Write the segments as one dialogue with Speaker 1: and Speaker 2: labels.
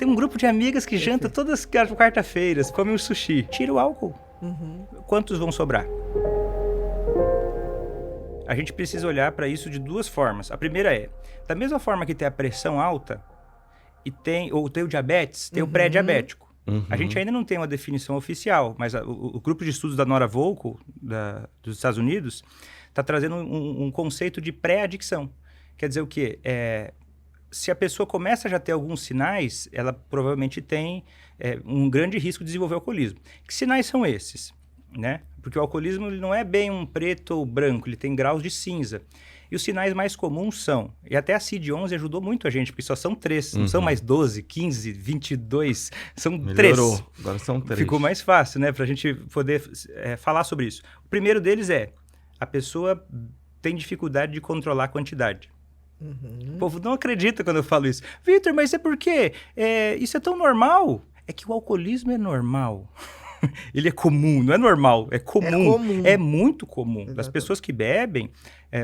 Speaker 1: Tem um grupo de amigas que janta todas as quarta-feiras, come um sushi. Tira o álcool. Quantos vão sobrar? A gente precisa olhar para isso de duas formas. A primeira é, da mesma forma que tem a pressão alta, ou tem o diabetes, tem o pré-diabético. A gente ainda não tem uma definição oficial, mas o grupo de estudos da Nora Volkow, dos Estados Unidos, está trazendo um conceito de pré-adicção. Quer dizer o quê? Se a pessoa começa a já ter alguns sinais, ela provavelmente tem um grande risco de desenvolver alcoolismo. Que sinais são esses? Né? Porque o alcoolismo ele não é bem um preto ou branco, ele tem graus de cinza. E os sinais mais comuns são... E até a CID-11 ajudou muito a gente, porque só são 3. Não são mais 12, 15, 22. São
Speaker 2: Melhorou.
Speaker 1: 3.
Speaker 2: Agora são 3.
Speaker 1: Ficou mais fácil, né? Pra gente poder falar sobre isso. O primeiro deles é... A pessoa tem dificuldade de controlar a quantidade. O povo não acredita quando eu falo isso. Vitor, mas é porque isso é tão normal. É que o alcoolismo é normal. Ele é comum, não é normal, é comum. É muito comum. Exatamente. As pessoas que bebem,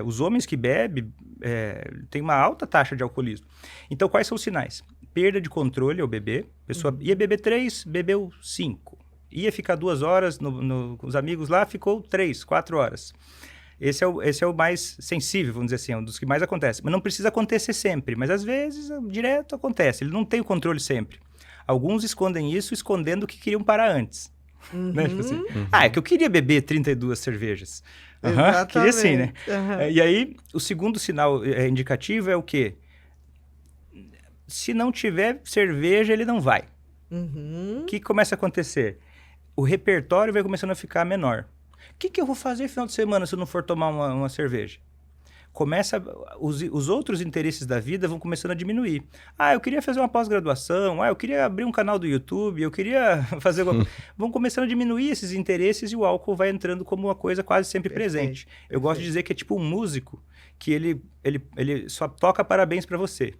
Speaker 1: os homens que bebem, têm uma alta taxa de alcoolismo. Então, quais são os sinais? Perda de controle ao beber. A pessoa ia beber 3, bebeu 5. Ia ficar 2 horas com os amigos lá, ficou 3, 4 horas. Esse é o mais sensível, vamos dizer assim, é um dos que mais acontece. Mas não precisa acontecer sempre, mas às vezes, direto acontece. Ele não tem o controle sempre. Alguns escondem isso, escondendo que queriam parar antes. Né? Tipo assim, é que eu queria beber 32 cervejas. Queria sim, né? E aí, o segundo sinal indicativo é o quê? Se não tiver cerveja, ele não vai. O que começa a acontecer? O repertório vai começando a ficar menor. O que eu vou fazer no final de semana se eu não for tomar uma cerveja? Os outros interesses da vida vão começando a diminuir. Eu queria fazer uma pós-graduação, eu queria abrir um canal do YouTube, eu queria fazer alguma coisa. Vão começando a diminuir esses interesses e o álcool vai entrando como uma coisa quase sempre presente. Eu gosto de dizer que é tipo um músico que ele só toca parabéns para você.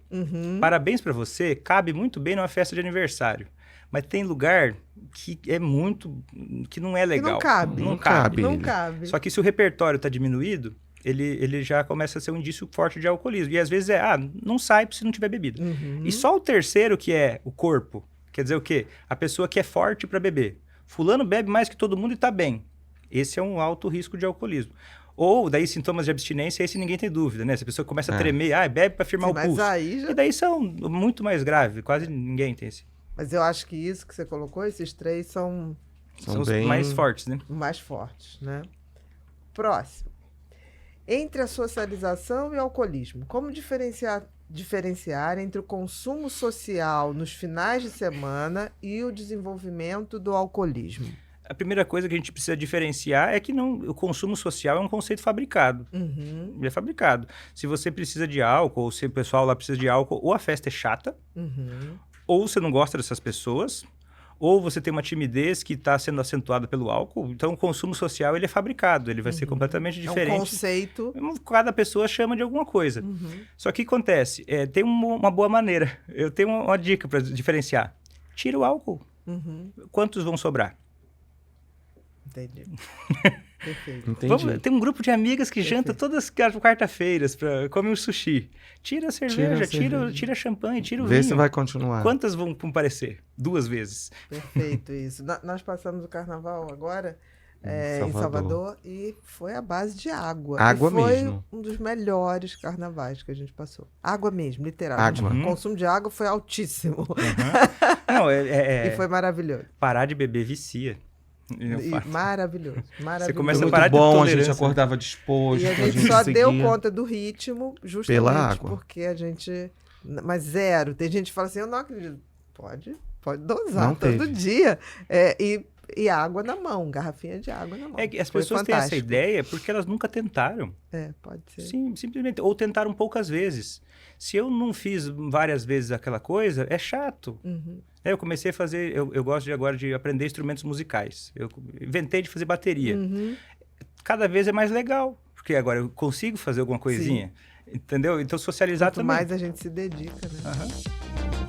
Speaker 1: Parabéns para você cabe muito bem numa festa de aniversário. Mas tem lugar que que não é legal.
Speaker 3: Que não cabe.
Speaker 1: Só que se o repertório está diminuído, ele já começa a ser um indício forte de alcoolismo. E às vezes não sai se não tiver bebida. E só o terceiro, que é o corpo, quer dizer o quê? A pessoa que é forte para beber. Fulano bebe mais que todo mundo e está bem. Esse é um alto risco de alcoolismo. Ou daí sintomas de abstinência, esse ninguém tem dúvida, né? Se a pessoa começa a tremer, bebe para firmar o pulso. E daí são muito mais graves, quase ninguém tem esse.
Speaker 3: Mas eu acho que isso que você colocou, esses 3 são
Speaker 1: os mais fortes, né?
Speaker 3: Mais fortes, né? Próximo. Entre a socialização e o alcoolismo, como diferenciar entre o consumo social nos finais de semana e o desenvolvimento do alcoolismo?
Speaker 1: A primeira coisa que a gente precisa diferenciar é que o consumo social é um conceito fabricado. Ele é fabricado. Se você precisa de álcool, ou se o pessoal lá precisa de álcool, ou a festa é chata, ou você não gosta dessas pessoas, ou você tem uma timidez que está sendo acentuada pelo álcool. Então, o consumo social ele é fabricado, ele vai ser completamente diferente.
Speaker 3: É um conceito.
Speaker 1: Cada pessoa chama de alguma coisa. Só que o que acontece? Tem uma boa maneira. Eu tenho uma dica para diferenciar. Tira o álcool. Quantos vão sobrar?
Speaker 3: Entendi. Perfeito.
Speaker 2: Entendi.
Speaker 1: Tem um grupo de amigas que janta todas as quarta-feiras, come um sushi. Tira a cerveja, tira champanhe, tira o vinho.
Speaker 2: Vê se vai continuar.
Speaker 1: Quantas vão comparecer? 2 vezes.
Speaker 3: Perfeito, isso. Nós passamos o carnaval agora em Salvador e foi a base de água.
Speaker 2: Água
Speaker 3: Foi
Speaker 2: mesmo.
Speaker 3: um dos melhores carnavais que a gente passou. Água mesmo, literal.
Speaker 2: Água.
Speaker 3: O consumo de água foi altíssimo.
Speaker 1: Não,
Speaker 3: E foi maravilhoso.
Speaker 1: Parar de beber vicia.
Speaker 3: Maravilhoso.
Speaker 1: Você começa a
Speaker 2: Muito
Speaker 1: parar de
Speaker 2: bom, a
Speaker 1: tolerância.
Speaker 2: gente acordava disposto.
Speaker 3: E a gente só deu conta do ritmo justamente
Speaker 2: pela água.
Speaker 3: Porque a gente... Mas zero. Tem gente que fala assim, eu não acredito. Pode dosar
Speaker 2: Não
Speaker 3: todo
Speaker 2: teve.
Speaker 3: dia. E água na mão, garrafinha de água na mão.
Speaker 1: É que as pessoas têm essa ideia porque elas nunca tentaram.
Speaker 3: Pode ser.
Speaker 1: Sim, simplesmente. Ou tentaram poucas vezes. Se eu não fiz várias vezes aquela coisa, é chato. Eu comecei a fazer... Eu gosto agora de aprender instrumentos musicais. Eu inventei de fazer bateria. Cada vez é mais legal. Porque agora eu consigo fazer alguma coisinha. Entendeu? Então, socializar
Speaker 3: Quanto
Speaker 1: também.
Speaker 3: mais a gente se dedica, né?